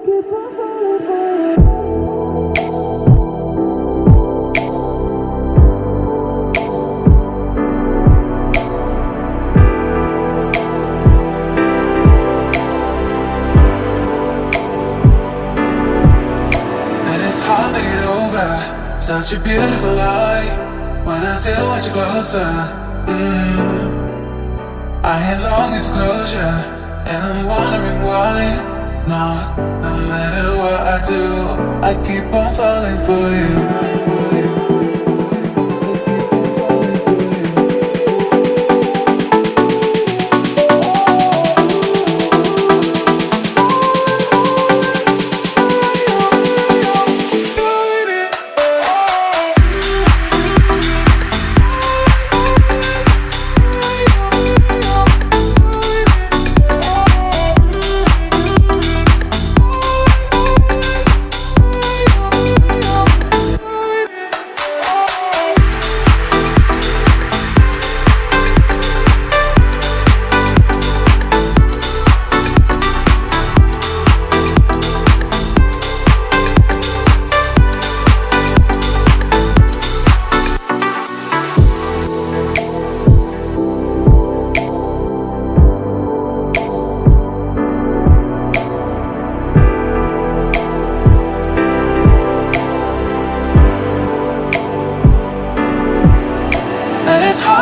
Such a beautiful lie when I still want you closer. I am longing for closure, and I'm wondering why. No matter what I do, I keep on falling for you.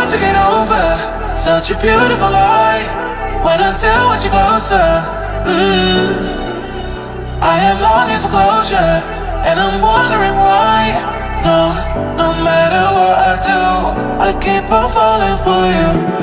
To get over such a beautiful lie when I still want you closer. I am longing for closure, and I'm wondering why. No matter what I do, I keep on falling for you.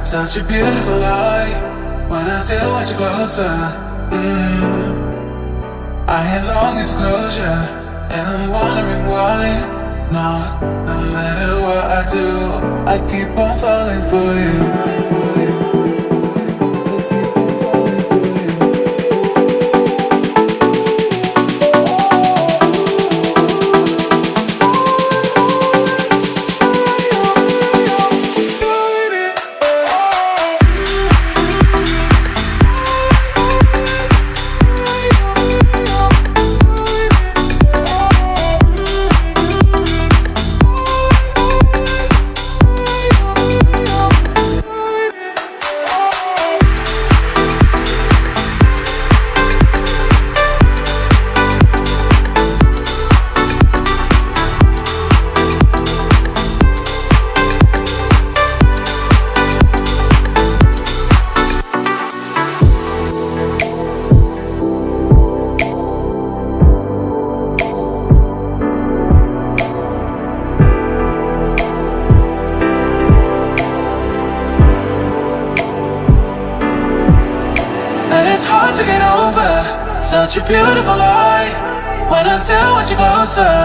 Such a beautiful lie when I still want you closer. I am longing for closure, and I'm wondering why. No matter what I do, I keep on falling for you. To get over such a beautiful lie when I still want you closer.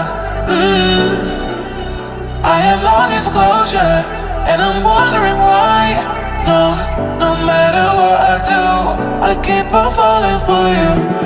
I am longing for closure, and I'm wondering why. No matter what I do, I keep on falling for you.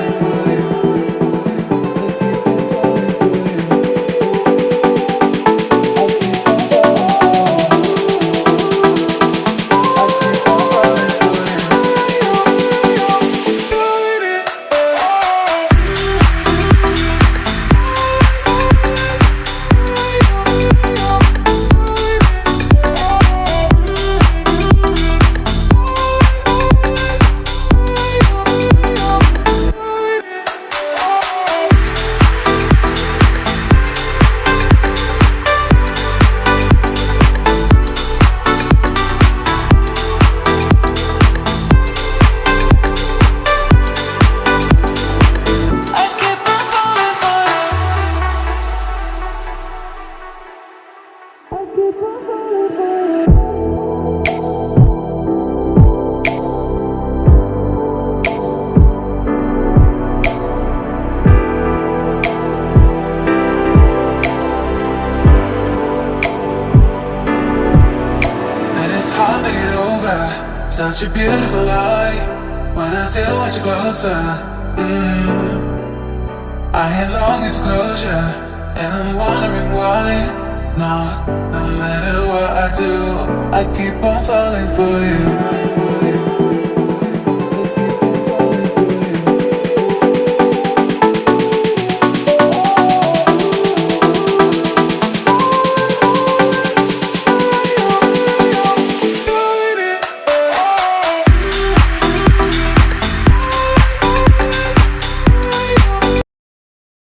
such a beautiful lie when I still want you closer. I am longing for closure, and I'm wondering why. No matter what I do, I keep on falling for you.